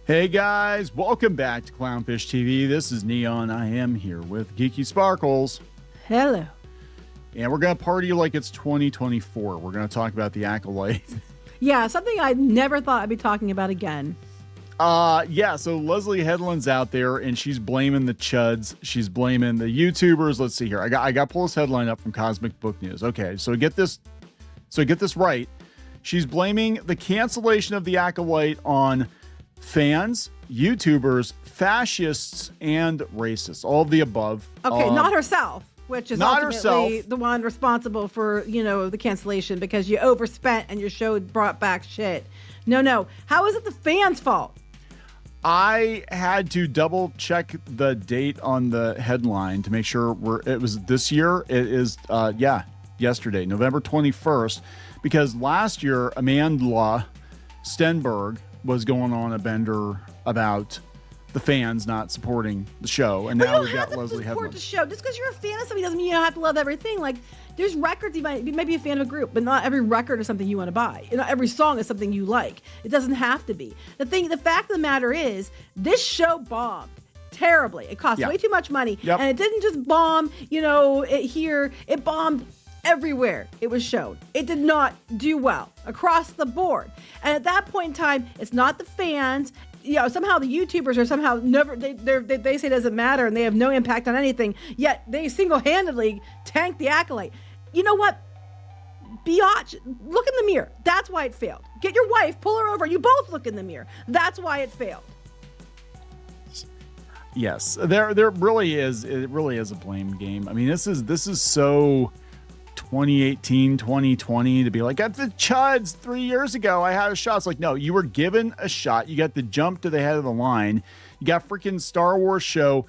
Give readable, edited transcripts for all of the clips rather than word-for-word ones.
Hey guys, welcome back to Clownfish TV. This is Kneon. I am here with Geeky Sparkles. Hello. And we're going to party like it's 2024. We're going to talk about the Acolyte. Yeah, something I never thought I'd be talking about again. Yeah, so Leslye Headland's out there and she's blaming the chuds. She's blaming the YouTubers. Let's see here. I got to pull this headline up from Cosmic Book News. Okay, so get this right. She's blaming the cancellation of the Acolyte on fans, YouTubers, fascists, and racists. All of the above. Okay, not herself, which is ultimately the one responsible for, the cancellation because you overspent and your show brought back shit. No. How is it the fans' fault? I had to double check the date on the headline to make sure it was this year. It is, yesterday, November 21st, because last year, Amanda Stenberg was going on a bender about the fans not supporting the show, and now we've got Leslye Headland. The show. Just because you're a fan of something doesn't mean you have to love everything. Like, there's records you might be a fan of a group, but not every record is something you want to buy. Not every song is something you like. It doesn't have to be. The fact of the matter is, this show bombed terribly. It cost way too much money, and it didn't just bomb. It bombed everywhere it was shown. It did not do well across the board. And at that point in time, it's not the fans. Somehow the YouTubers are somehow never, they say it doesn't matter and they have no impact on anything, yet they single-handedly tanked the Acolyte. You know what? Biatch, look in the mirror. That's why it failed. Get your wife, pull her over. You both look in the mirror. That's why it failed. Yes, there really is. It really is a blame game. I mean, this is so 2018, 2020 to be like, at the chuds 3 years ago, I had a shot. It's like, no, you were given a shot. You got the jump to the head of the line. You got freaking Star Wars show.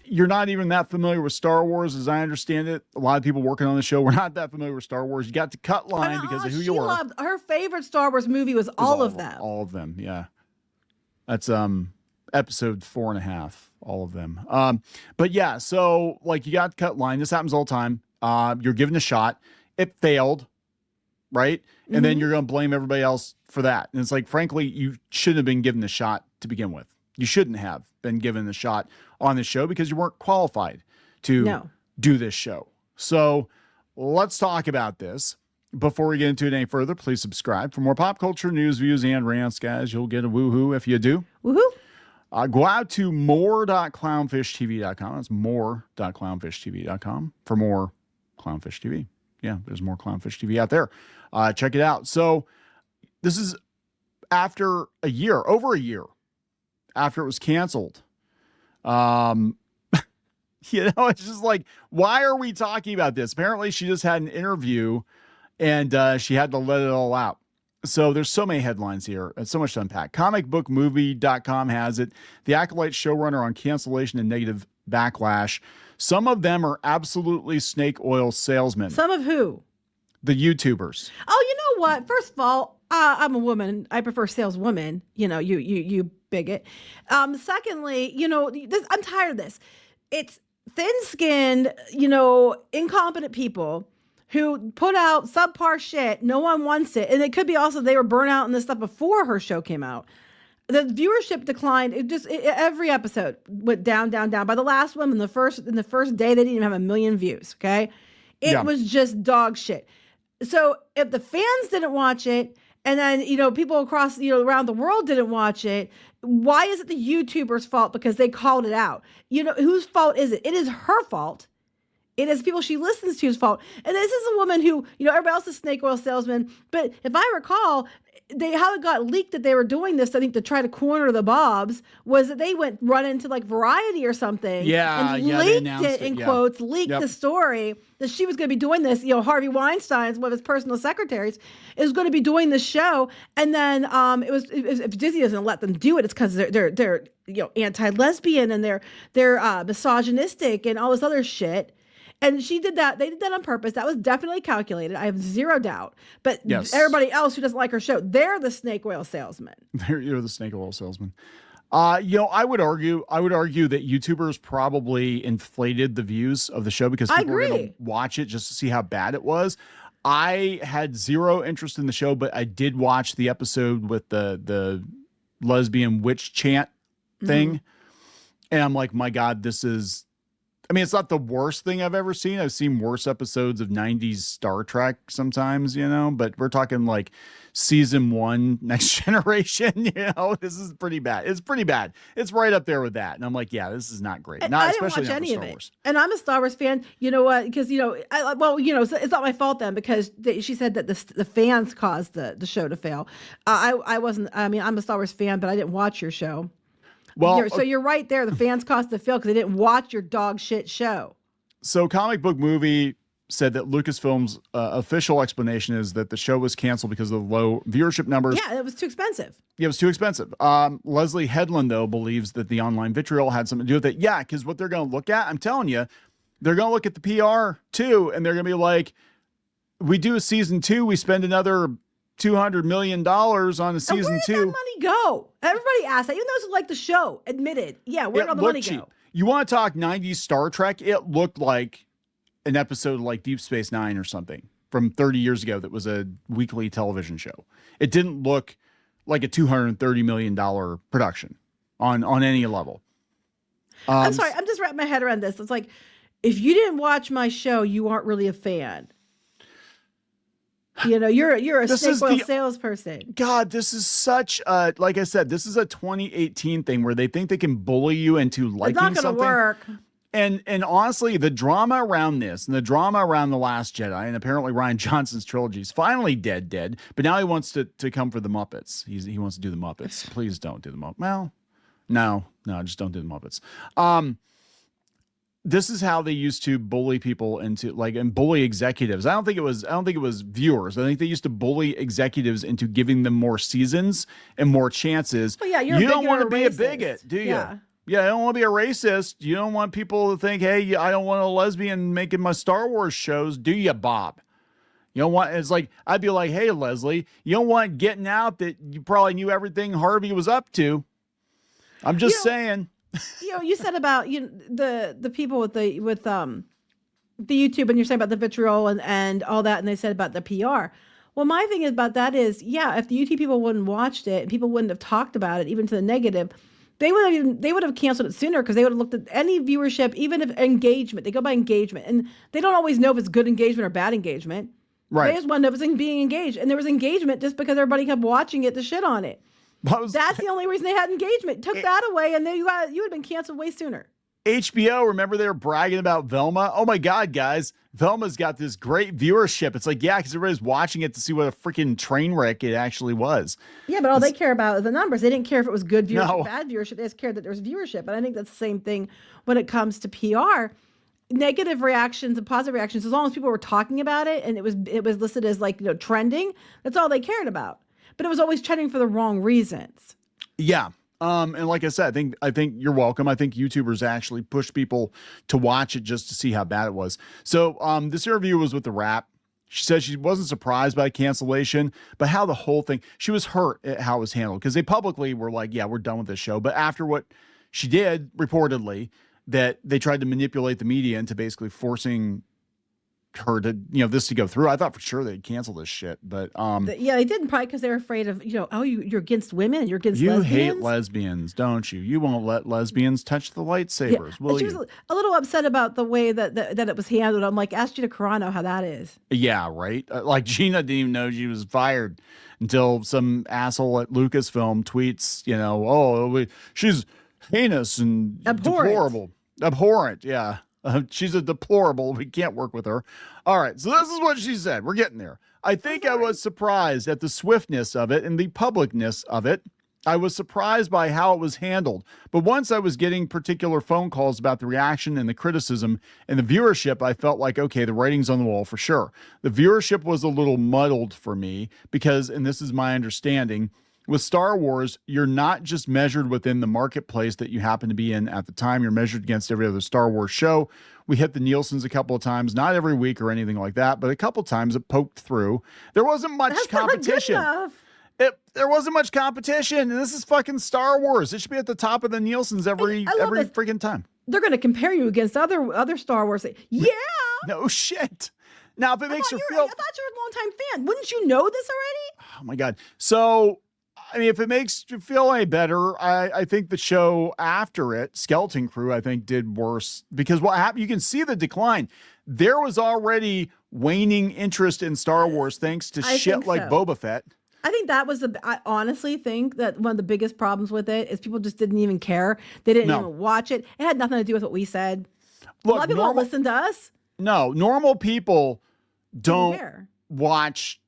You're not even that familiar with Star Wars, as I understand it. A lot of people working on the show were not that familiar with Star Wars. You got to cut line because of who you are. Her favorite Star Wars movie was all of them. All of them, yeah. That's episode 4.5, all of them. But yeah, so like you got to cut line. This happens all the time. You're given a shot. It failed, right? And then you're going to blame everybody else for that. And it's like, frankly, you shouldn't have been given the shot to begin with. You shouldn't have been given the shot on this show because you weren't qualified to do this show. So let's talk about this. Before we get into it any further, please subscribe for more pop culture news, views, and rants, guys. You'll get a woohoo if you do. Woohoo. Go out to more.clownfishtv.com. That's more.clownfishtv.com for more Clownfish TV. Yeah, there's more Clownfish TV out there. Check it out. So this is after over a year after it was canceled. It's just like, why are we talking about this? Apparently she just had an interview and she had to let it all out. So there's so many headlines here and so much to unpack. Comicbookmovie.com has it. The Acolyte Showrunner on cancellation and negative backlash. Some of them are absolutely snake oil salesmen. Some of who? The YouTubers. Oh, you know what? First of all, I'm a woman. I prefer saleswomen. You bigot. Secondly, I'm tired of this. It's thin-skinned, incompetent people who put out subpar shit. No one wants it. And it could be also they were burnt out in this stuff before her show came out. The viewership declined. Every episode went down. By the last one, in the first day, they didn't even have 1 million views. Okay. It was just dog shit. So if the fans didn't watch it, and then, people across, around the world didn't watch it, why is it the YouTubers' fault? Because they called it out. Whose fault is it? It is her fault. It is people she listens to's fault. And this is a woman who, everybody else is snake oil salesman. But if I recall, how it got leaked that they were doing this, I think, to try to corner the Bobs, was that they went run into like Variety or something. And leaked it in quotes, leaked the story that she was going to be doing this. Harvey Weinstein's, one of his personal secretaries, is going to be doing this show. And then if Disney doesn't let them do it, it's because they're anti-lesbian and they're misogynistic and all this other shit. And she did that. They did that on purpose. That was definitely calculated. I have zero doubt. But everybody else who doesn't like her show, they're the snake oil salesman. You're the snake oil salesman. I would argue that YouTubers probably inflated the views of the show because people were going to watch it just to see how bad it was. I had zero interest in the show, but I did watch the episode with the lesbian witch chant thing. And I'm like, my God, this is, I mean, it's not the worst thing I've ever seen. I've seen worse episodes of 90s Star Trek sometimes, you know, but we're talking like season 1, Next Generation, you know, this is pretty bad. It's pretty bad. It's right up there with that. And I'm like, yeah, this is not great. Not I didn't especially watch not any for of Star it. Wars. And I'm a Star Wars fan. You know what? Because, you know, it's not my fault then, because she said that the fans caused the show to fail. I wasn't, I mean, I'm a Star Wars fan, but I didn't watch your show. Well, So you're right there. The fans caused the fail because they didn't watch your dog shit show. So Comic Book Movie said that Lucasfilm's official explanation is that the show was canceled because of the low viewership numbers. Yeah, it was too expensive. Yeah, it was too expensive. Leslye Headland, though, believes that the online vitriol had something to do with it. Yeah, because what they're going to look at, I'm telling you, they're going to look at the PR too, and they're going to be like, we do a season 2, we spend another $200 million on a season 2. Where did that money go? Everybody asked that. Even those who like the show admitted, yeah, where did all the money go? You want to talk 90s Star Trek? It looked like an episode like Deep Space Nine or something from 30 years ago that was a weekly television show. It didn't look like a $230 million production on any level. I'm sorry, I'm just wrapping my head around this. It's like, if you didn't watch my show, you aren't really a fan. You know, you're a snake oil salesperson. God, this is such a, like I said, this is a 2018 thing where they think they can bully you into liking something. It's not going to work. And honestly, the drama around this and the drama around The Last Jedi, and apparently Rian Johnson's trilogy is finally dead. But now he wants to come for the Muppets. He wants to do the Muppets. Please don't do the Muppets. Well, no, just don't do the Muppets. This is how they used to bully people into and bully executives. I don't think it was viewers. I think they used to bully executives into giving them more seasons and more chances. Well, yeah, you don't want to be a bigot, do you? Yeah. Yeah, I don't want to be a racist. You don't want people to think, hey, I don't want a lesbian making my Star Wars shows, do you, Bob? You don't want, it's like, I'd be like, hey, Leslye, you don't want getting out that you probably knew everything Harvey was up to. I'm just saying. You know, you said about the people with the YouTube, and you're saying about the vitriol and all that, and they said about the PR. Well, my thing about that is, yeah, if the YouTube people wouldn't watched it and people wouldn't have talked about it, even to the negative, they would have canceled it sooner, because they would have looked at any viewership, even if engagement. They go by engagement, and they don't always know if it's good engagement or bad engagement. Right. They just want to know if it's being engaged, and there was engagement just because everybody kept watching it to shit on it. That's the only reason they had engagement. Took that away, and then you would have been canceled way sooner. HBO, remember they were bragging about Velma? Oh my God, guys. Velma's got this great viewership. It's like, yeah, because everybody's watching it to see what a freaking train wreck it actually was. Yeah, but all they care about is the numbers. They didn't care if it was good viewership, or bad viewership. They just cared that there was viewership. And I think that's the same thing when it comes to PR. Negative reactions and positive reactions, as long as people were talking about it and it was listed as trending, that's all they cared about. But it was always trending for the wrong reasons. Yeah. And like I said, I think you're welcome. I think YouTubers actually push people to watch it just to see how bad it was. So this interview was with The Wrap. She said she wasn't surprised by Cancellation, but how the whole thing, she was hurt at how it was handled, because they publicly were like, yeah, we're done with this show. But after what she did, reportedly, that they tried to manipulate the media into basically forcing her to, this to go through. I thought for sure they'd cancel this shit, but yeah, they didn't, probably because they were afraid of, you're against women and you're against lesbians. You hate lesbians, don't you? You won't let lesbians touch the lightsabers, will you? She was a little upset about the way that it was handled. I'm like, ask Gina Carano how that is. Yeah, right. Like Gina didn't even know she was fired until some asshole at Lucasfilm tweets, she's heinous and deplorable. Abhorrent, yeah. She's a deplorable. We can't work with her. All right. So this is what she said. We're getting there. I think I was surprised at the swiftness of it and the publicness of it. I was surprised by how it was handled. But once I was getting particular phone calls about the reaction and the criticism and the viewership, I felt like, okay, the writing's on the wall for sure. The viewership was a little muddled for me because, and this is my understanding, with Star Wars, you're not just measured within the marketplace that you happen to be in at the time. You're measured against every other Star Wars show. We hit the Nielsen's a couple of times, not every week or anything like that, but a couple of times it poked through. There wasn't much competition. There wasn't much competition. And this is fucking Star Wars. It should be at the top of the Nielsen's every freaking time. They're going to compare you against other Star Wars. Yeah. No shit. Now, if it makes her feel... I thought you were a longtime fan. Wouldn't you know this already? Oh, my God. So... I mean, if it makes you feel any better, I think the show after it, Skeleton Crew, I think did worse because what happened, you can see the decline. There was already waning interest in Star Wars thanks to shit like Boba Fett. I think that was I honestly think that one of the biggest problems with it is people just didn't even care. They didn't even watch it. It had nothing to do with what we said. Look, a lot of people don't listen to us. No, normal people don't watch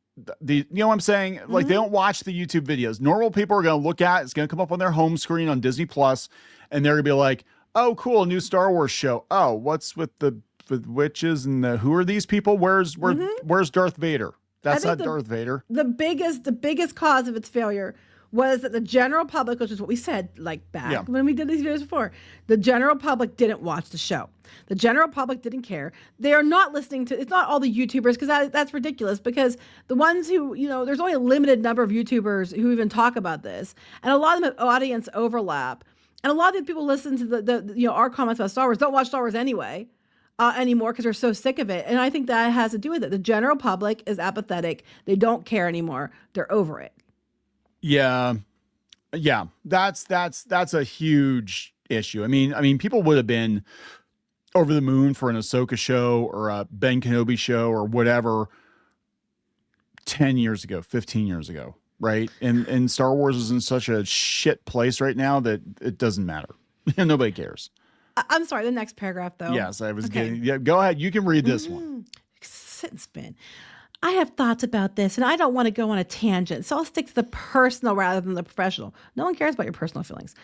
you know what I'm saying? Like they don't watch the YouTube videos. Normal people are going to look at it's going to come up on their home screen on Disney Plus, and they're going to be like, "Oh, cool, a new Star Wars show. Oh, what's with the witches and who are these people? Where's Darth Vader? That's not Darth Vader." The biggest cause of its failure was that the general public, which is what we said like back when we did these videos before, the general public didn't watch the show. The general public didn't care. They are not listening to, it's not all the YouTubers, because that's ridiculous, because the ones who, there's only a limited number of YouTubers who even talk about this, and a lot of them have audience overlap, and a lot of the people listen to the our comments about Star Wars don't watch Star Wars anyway. Anymore because they're so sick of it. And I think that has to do with it. The general public is apathetic. They don't care anymore. They're over it. Yeah. That's a huge issue. I mean, people would have been over the moon for an Ahsoka show or a Ben Kenobi show or whatever 10 years ago, 15 years ago, right? And Star Wars is in such a shit place right now that it doesn't matter. Nobody cares. I'm sorry, the next paragraph, though. Yes, I was getting... Yeah, go ahead. You can read this one. Sit and spin. I have thoughts about this, and I don't want to go on a tangent, so I'll stick to the personal rather than the professional. No one cares about your personal feelings.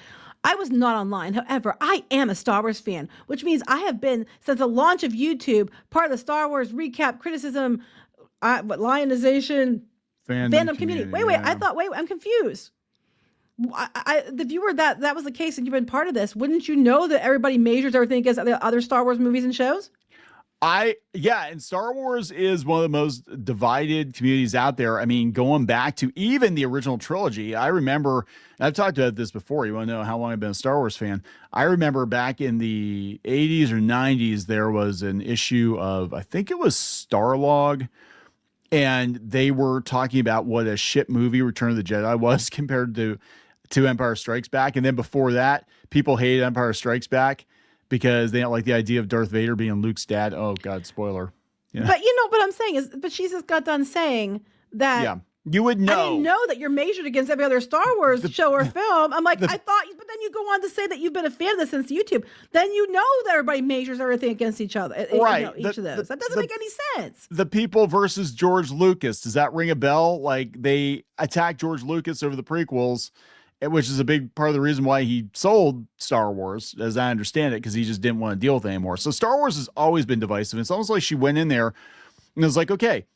I was not online. However, I am a Star Wars fan, which means I have been, since the launch of YouTube, part of the Star Wars recap, criticism, lionization, fandom community. Wait, I'm confused. If you were that was the case and you've been part of this, wouldn't you know that everybody measures everything against the other Star Wars movies and shows? And Star Wars is one of the most divided communities out there. I mean, going back to even the original trilogy, I remember, I've talked about this before. You want to know how long I've been a Star Wars fan? I remember back in the 80s or 90s, there was an issue of, I think it was Starlog, and they were talking about what a shit movie Return of the Jedi was compared to Empire Strikes Back. And then before that, people hated Empire Strikes Back because they don't like the idea of Darth Vader being Luke's dad. Oh God, spoiler. Yeah. But what I'm saying is, but she just got done saying that you would know. I didn't know that you're measured against every other Star Wars show or film. I'm like, I thought, but then you go on to say that you've been a fan of this since YouTube. Then you know that everybody measures everything against each other. Right. Each of those. That doesn't make any sense. The people versus George Lucas. Does that ring a bell? Like they attacked George Lucas over the prequels, which is a big part of the reason why he sold Star Wars, as I understand it, because he just didn't want to deal with it anymore. So Star Wars has always been divisive. It's almost like she went in there and was like, okay,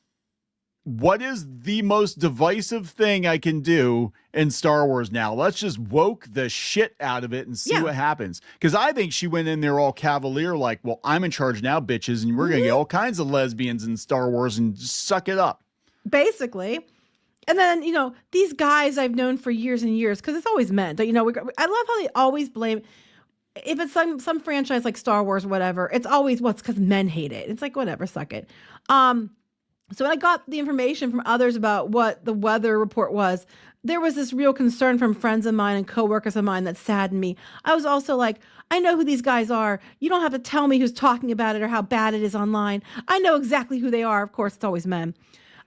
what is the most divisive thing I can do in Star Wars now? Let's just woke the shit out of it and see what happens. Because I think she went in there all cavalier, like, well, I'm in charge now, bitches, and we're going to get all kinds of lesbians in Star Wars and just suck it up. Basically. And then, these guys I've known for years and years, because it's always men. I love how they always blame, if it's some franchise like Star Wars or whatever, it's always, it's because men hate it. It's like, whatever, suck it. So when I got the information from others about what the weather report was, there was this real concern from friends of mine and coworkers of mine that saddened me. I was also like, I know who these guys are. You don't have to tell me who's talking about it or how bad it is online. I know exactly who they are. Of course, it's always men.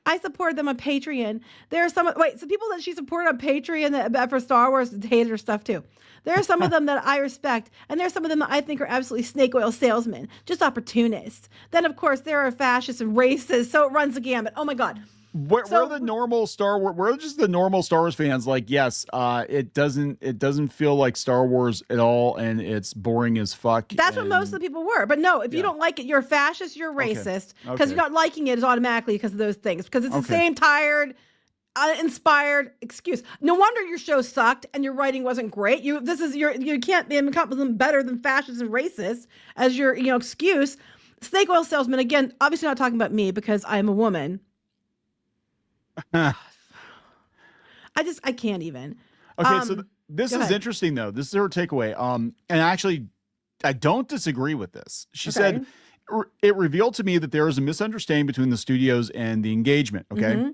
I supported them on Patreon. There are some people that she supported on Patreon that for Star Wars hated her stuff too. There are some of them that I respect, and there's some of them that I think are absolutely snake oil salesmen, just opportunists. Then, of course, there are fascists and racists, so it runs the gamut. Oh my God. We're the normal Star Wars. We're just the normal Star Wars fans. Like, yes, it doesn't feel like Star Wars at all, and it's boring as fuck. That's what most of the people were. But no, if you don't like it, you're a fascist. You're racist because you're not liking it is automatically because of those things. Because it's the same tired, uninspired excuse. No wonder your show sucked and your writing wasn't great. You can't become better than fascists and racists as your excuse. Snake oil salesman, again, obviously not talking about me because I am a woman. I can't even. Okay, so this is interesting though. This is her takeaway. And actually, I don't disagree with this. She said, it revealed to me that there is a misunderstanding between the studios and the engagement. Okay. Mm-hmm.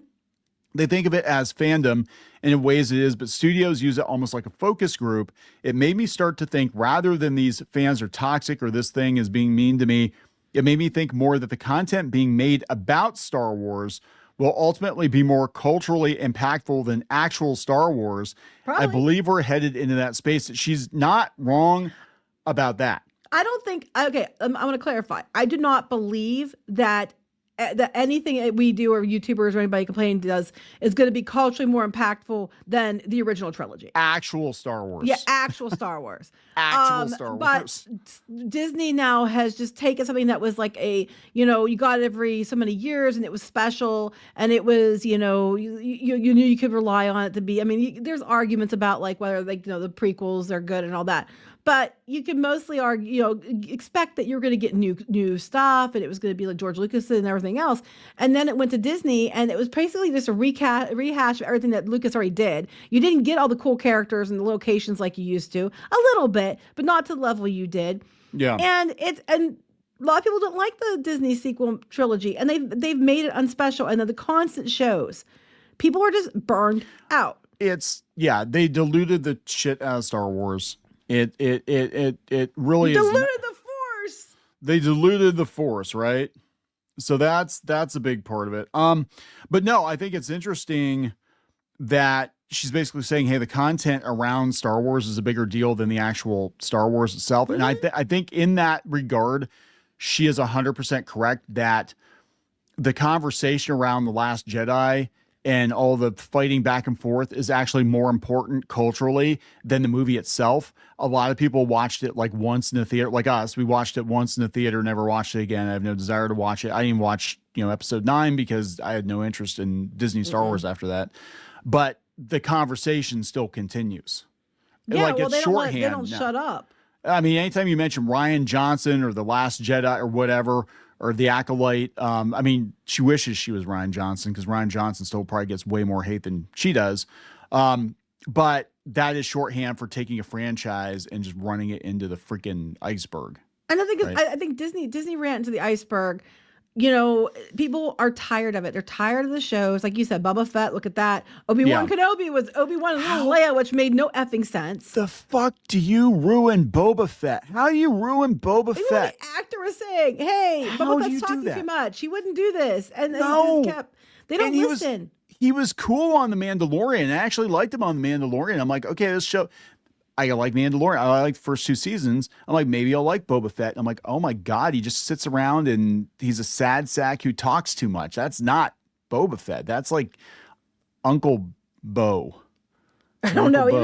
They think of it as fandom, and in ways it is, but studios use it almost like a focus group. It made me start to think, rather than these fans are toxic or this thing is being mean to me, it made me think more that the content being made about Star Wars will ultimately be more culturally impactful than actual Star Wars. Probably. I believe we're headed into that space. She's not wrong about that. I don't think, okay, I want to clarify. I do not believe that anything we do or YouTubers or anybody complaining does is going to be culturally more impactful than the original trilogy. Actual Star Wars. Yeah, actual Star Wars. Actual Star Wars. But Disney now has just taken something that was like you got it every so many years and it was special and it was, you knew you could rely on it to be, I mean, there's arguments about like whether the prequels are good and all that. But you can mostly argue, expect that you're going to get new stuff, and it was going to be like George Lucas and everything else. And then it went to Disney, and it was basically just a rehash of everything that Lucas already did. You didn't get all the cool characters and the locations like you used to, a little bit, but not to the level you did. Yeah. And a lot of people don't like the Disney sequel trilogy, and they've made it unspecial. And then the constant shows, people are just burned out. They diluted the shit out of Star Wars. It really diluted the Force. They diluted the Force, right? So that's a big part of it. But no, I think it's interesting that she's basically saying, hey, the content around Star Wars is a bigger deal than the actual Star Wars itself. Mm-hmm. And I think in that regard, she is 100% correct that the conversation around The Last Jedi and all the fighting back and forth is actually more important culturally than the movie itself. A lot of people watched it like once in the theater, like us. We watched it once in the theater, never watched it again. I have no desire to watch it. I didn't even watch, episode 9 because I had no interest in Disney Star Wars after that. But the conversation still continues. Yeah, like well, it's shorthand. They don't shut up. I mean, anytime you mention Rian Johnson or The Last Jedi or whatever, or The Acolyte, I mean, she wishes she was Rian Johnson because Rian Johnson still probably gets way more hate than she does. But that is shorthand for taking a franchise and just running it into the freaking iceberg. And I think Disney ran into the iceberg. People are tired of it. They're tired of the shows. Like you said, Boba Fett, look at that. Obi-Wan Kenobi was Obi-Wan and little Leia, which made no effing sense. The fuck do you ruin Boba Fett? How do you ruin Boba Fett? The actor was saying, hey, Boba Fett's talking too much. He wouldn't do this. And they don't listen. He was cool on The Mandalorian. I actually liked him on The Mandalorian. I'm like, okay, this show... I like Mandalorian. I like the first 2 seasons. I'm like, maybe I'll like Boba Fett. I'm like, oh my God, he just sits around and he's a sad sack who talks too much. That's not Boba Fett. That's like Uncle Bo. I don't know. Bo, it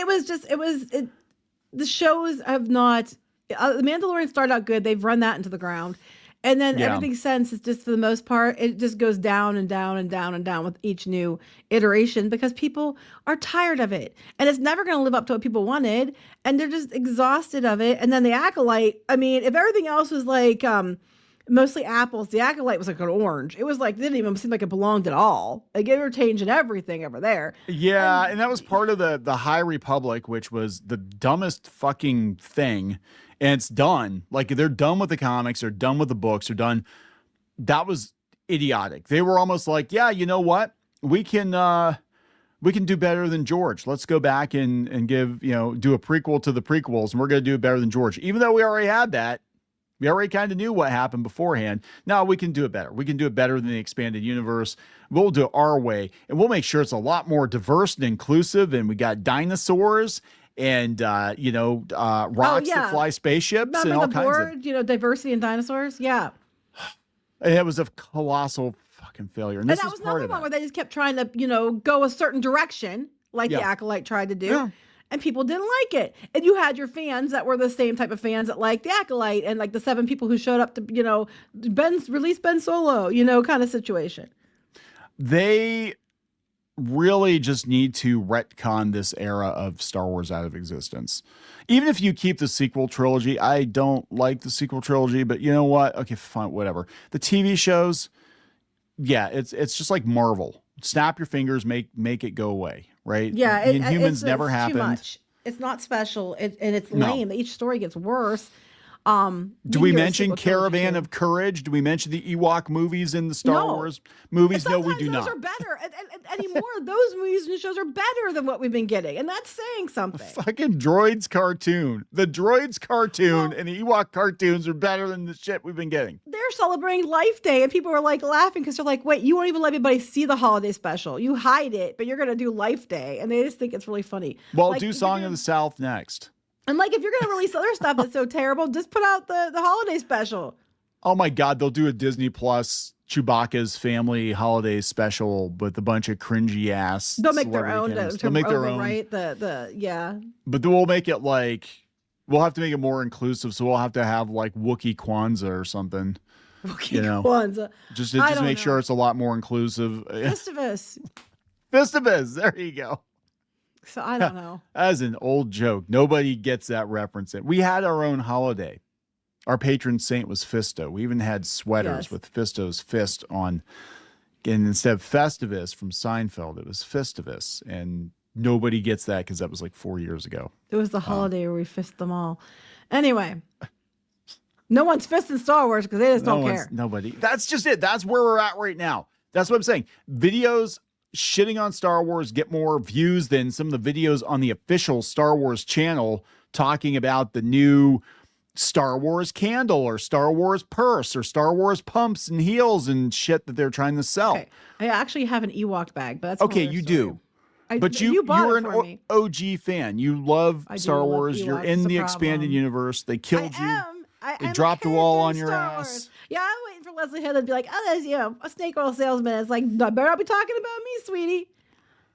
was just, the shows have not, The Mandalorian started out good. They've run that into the ground. And then everything since is just, for the most part, it just goes down and down and down and down with each new iteration because people are tired of it. And it's never going to live up to what people wanted. And they're just exhausted of it. And then the Acolyte, I mean, if everything else was like mostly apples, the Acolyte was like an orange. It was like, didn't even seem like it belonged at all. Like they were changing everything over there. Yeah, and that was part of the High Republic, which was the dumbest fucking thing. And it's done. Like they're done with the comics, they're done with the books, they're done. That was idiotic. They were almost like, yeah, you know what? We can do better than George. Let's go back and give, do a prequel to the prequels, and we're gonna do it better than George. Even though we already had that. We already kind of knew what happened beforehand. Now we can do it better. We can do it better than the expanded universe. We'll do it our way, and we'll make sure it's a lot more diverse and inclusive. And we got dinosaurs and rocks that fly spaceships. Remember and all the kinds board, of diversity and dinosaurs. Yeah, and it was a colossal fucking failure. And that was another one where they just kept trying to go a certain direction, like the Acolyte tried to do. Yeah. And people didn't like it. And you had your fans that were the same type of fans that liked the Acolyte, and like the 7 people who showed up to, release Ben Solo, kind of situation. They really just need to retcon this era of Star Wars out of existence. Even if you keep the sequel trilogy, I don't like the sequel trilogy, but you know what? Okay, fine, whatever. The TV shows, yeah, it's just like Marvel. Snap your fingers, make it go away, right? Yeah, Inhumans never happened. Too much. It's not special, and it's lame. Each story gets worse. Do we mention Caravan of Courage? Do we mention the Ewok movies in the Star Wars movies? No, we do not. Those are better. And anymore, those movies and shows are better than what we've been getting. And that's saying something. Fucking Droids cartoon. The Droids cartoon and the Ewok cartoons are better than the shit we've been getting. They're celebrating Life Day, and people are like laughing because they're like, wait, you won't even let anybody see the holiday special. You hide it, but you're going to do Life Day. And they just think it's really funny. Well, like, do Song of the South next. And like, if you're going to release other stuff that's so terrible, just put out the holiday special. Oh my God, they'll do a Disney Plus Chewbacca's family holiday special with a bunch of cringy ass. They'll make their own. They'll make their own. Right? Yeah. But we'll make it like, we'll have to make it more inclusive. So we'll have to have like Wookiee Kwanzaa or something. Kwanzaa. Just make sure it's a lot more inclusive. Festivus. There you go. So I don't know. As an old joke, nobody gets that reference. We had our own holiday. Our patron saint was Fisto. We even had sweaters with Fisto's fist on. And instead of Festivus from Seinfeld, it was Festivus. And nobody gets that because that was like 4 years ago. It was the holiday where we fist them all. Anyway, no one's fisting Star Wars because they just don't care. Nobody. That's just it. That's where we're at right now. That's what I'm saying. Videos shitting on Star Wars get more views than some of the videos on the official Star Wars channel talking about the new Star Wars candle or Star Wars purse or Star Wars pumps and heels and shit that they're trying to sell. Okay. I actually have an Ewok bag, but that's okay. You do, but you're an OG fan. You love Star Wars. You're in the expanded universe. They killed you. They dropped a wall on your ass. Yeah, I'm waiting for Leslye Headland to be like, oh, there's, a snake oil salesman. It's like, no, better not be talking about me, sweetie.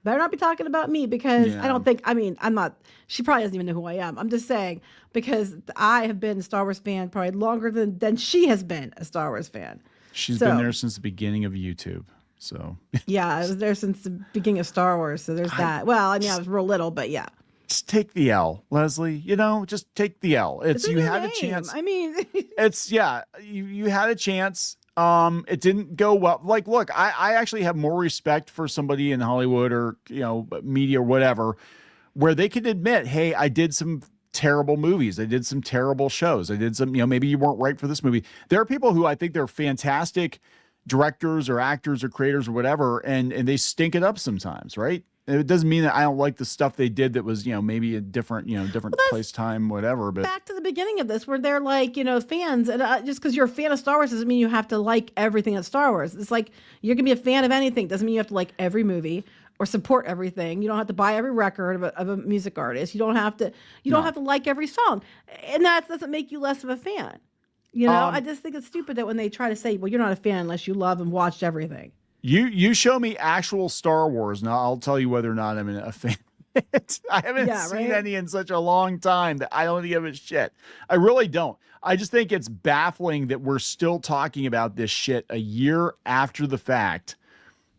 Better not be talking about me because I don't think, I'm not, she probably doesn't even know who I am. I'm just saying because I have been a Star Wars fan probably longer than she has been a Star Wars fan. She's been there since the beginning of YouTube. So yeah, I was there since the beginning of Star Wars. So there's that. Well, I was real little, but yeah. Just take the L, Leslye. Just take the L. You had a chance. You had a chance. It didn't go well. Like, look, I actually have more respect for somebody in Hollywood or, media or whatever, where they could admit, hey, I did some terrible movies. I did some terrible shows. I did some, maybe you weren't right for this movie. There are people who I think they're fantastic directors or actors or creators or whatever, and they stink it up sometimes, right? It doesn't mean that I don't like the stuff they did that was, maybe a different, different place, time, whatever. But back to the beginning of this, where they're like, fans, and just because you're a fan of Star Wars doesn't mean you have to like everything at Star Wars. It's like you can be a fan of anything. Doesn't mean you have to like every movie or support everything. You don't have to buy every record of a music artist. You don't have to. You don't have to like every song, and that doesn't make you less of a fan. I just think it's stupid that when they try to say, well, you're not a fan unless you love and watched everything. You show me actual Star Wars, and I'll tell you whether or not I'm a fan. I haven't seen any in such a long time that I don't give a shit. I really don't. I just think it's baffling that we're still talking about this shit a year after the fact.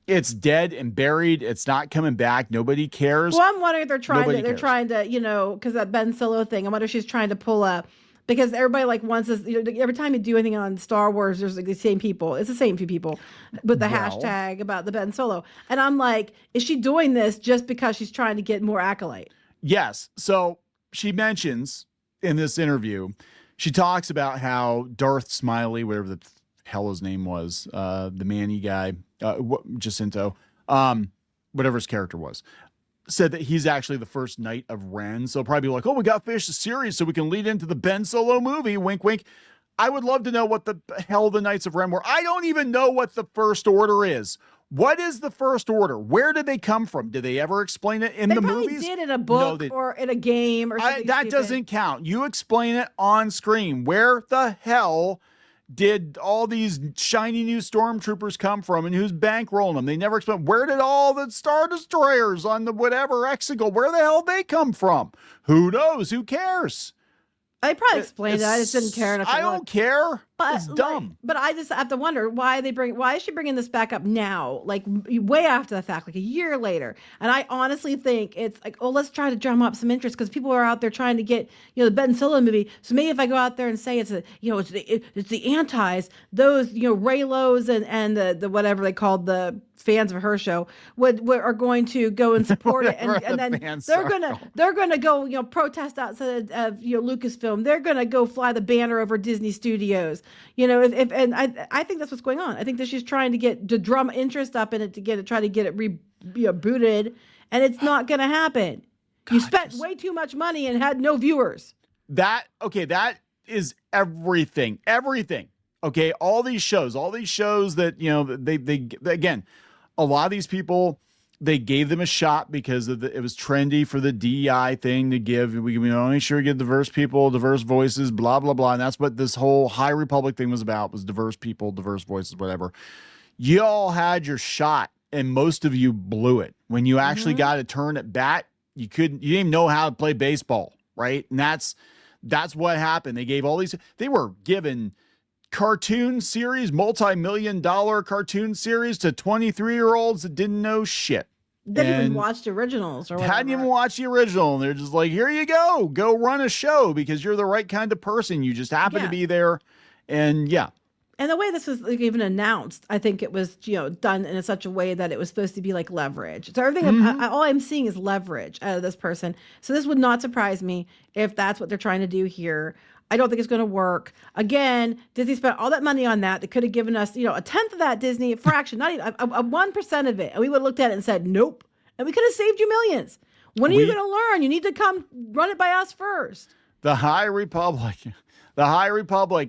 It's dead and buried. It's not coming back. Nobody cares. Well, I'm wondering if they're trying to, because that Ben Solo thing, I wonder if she's trying to pull a. Because everybody wants this, every time you do anything on Star Wars, there's the same people. It's the same few people with the hashtag about the Ben Solo. And I'm like, is she doing this just because she's trying to get more Acolyte? Yes. So she mentions in this interview, she talks about how Darth Smiley, whatever the hell his name was, the Manny guy, Jacinto, whatever his character was, said that he's actually the first knight of Ren. So probably like, oh, we got to finish the series so we can lead into the Ben Solo movie. Wink, wink. I would love to know what the hell the Knights of Ren were. I don't even know what the First Order is. What is the First Order? Where did they come from? Did they ever explain it in the movies? They did in a book or in a game or something. That doesn't count. You explain it on screen. Where the hell did all these shiny new stormtroopers come from and who's bankrolling them? They never explain. Where did all the Star Destroyers on the whatever Exegol, where the hell they come from? Who knows? Who cares? I probably explained it. I just didn't care enough. I don't care. But It's dumb. but I just have to wonder why is she bringing this back up now, like way after the fact, like a year later. And I honestly think it's like, oh, let's try to drum up some interest because people are out there trying to get, the Ben Stiller movie. So maybe if I go out there and say it's the antis, those, Raylos and the whatever they called the fans of her show are going to go and support it, and then they're gonna go protest outside of Lucasfilm. They're gonna go fly the banner over Disney Studios. I think that's what's going on. I think that she's trying to drum interest up in it to try to get it rebooted, and it's not gonna happen. God, you spent way too much money and had no viewers. That is everything. Okay, all these shows that they again. A lot of these people, they gave them a shot because it was trendy for the DEI thing to give. We only sure get diverse people, diverse voices, blah, blah, blah. And that's what this whole High Republic thing was about, was diverse people, diverse voices, whatever. You all had your shot and most of you blew it. When you actually got to turn at bat, you didn't even know how to play baseball, right? And that's what happened. They gave they were given cartoon series, multi-million-dollar cartoon series to 23-year-olds that didn't know shit. Didn't even watch the originals or whatever. Hadn't even watched the original. And they're just like, here you go run a show because you're the right kind of person. You just happen to be there. And And the way this was even announced, I think it was, done in such a way that it was supposed to be like leverage. So everything, all I'm seeing is leverage out of this person. So this would not surprise me if that's what they're trying to do here. I don't think it's going to work. Again, Disney spent all that money on that. They could have given us, a tenth of that Disney, a fraction, not even a 1% of it. And we would have looked at it and said, nope. And we could have saved you millions. When are you going to learn? You need to come run it by us first. The High Republic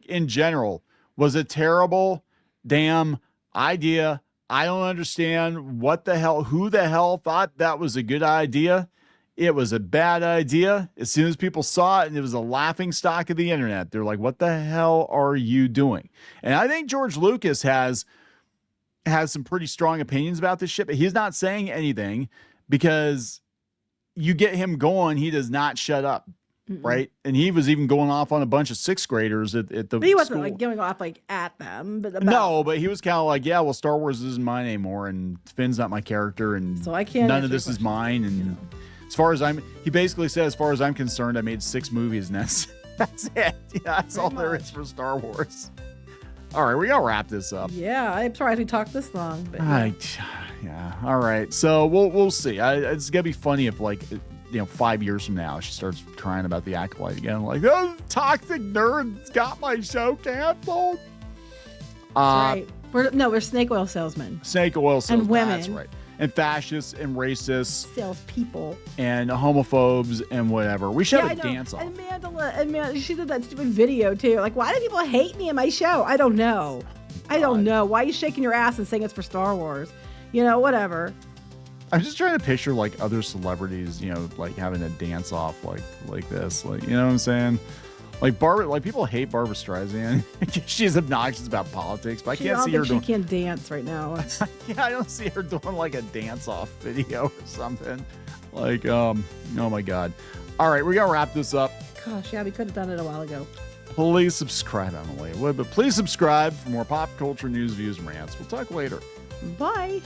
in general was a terrible damn idea. I don't understand who the hell thought that was a good idea. It was a bad idea. As soon as people saw it, and it was a laughing stock of the internet, they're like, what the hell are you doing? And I think George Lucas has some pretty strong opinions about this shit, but he's not saying anything because you get him going, he does not shut up. Right. And he was even going off on a bunch of sixth graders at the But he wasn't school. like going off like at them. But he was kind of like, well, Star Wars isn't mine anymore, and Finn's not my character, and so I can't none of this is mine. And as far as he basically said, as far as I'm concerned, I made 6 movies, and that's it. That's all there is for Star Wars. All right, we gotta wrap this up. Yeah, I'm sorry we talked this long, but yeah. All right, so we'll see. It's gonna be funny if 5 years from now she starts crying about the Acolyte again, like, those toxic nerds got my show canceled. That's right. We're snake oil salesmen. Snake oil salesmen. And women. That's right. And fascists and racists. Salespeople. And homophobes and whatever. We should have a dance off. And Mandela, she did that stupid video too. Like, why do people hate me in my show? I don't know. I don't know. Why are you shaking your ass and saying it's for Star Wars? Whatever. I'm just trying to picture other celebrities, having a dance off like this. You know what I'm saying? People hate Barbra Streisand. She's obnoxious about politics, but I can't see her doing. She can't dance right now. I don't see her doing a dance off video or something. Oh my God. All right, we gotta wrap this up. Gosh, yeah, we could have done it a while ago. Please subscribe. I don't know why you would, but please subscribe for more pop culture news, views, and rants. We'll talk later. Bye.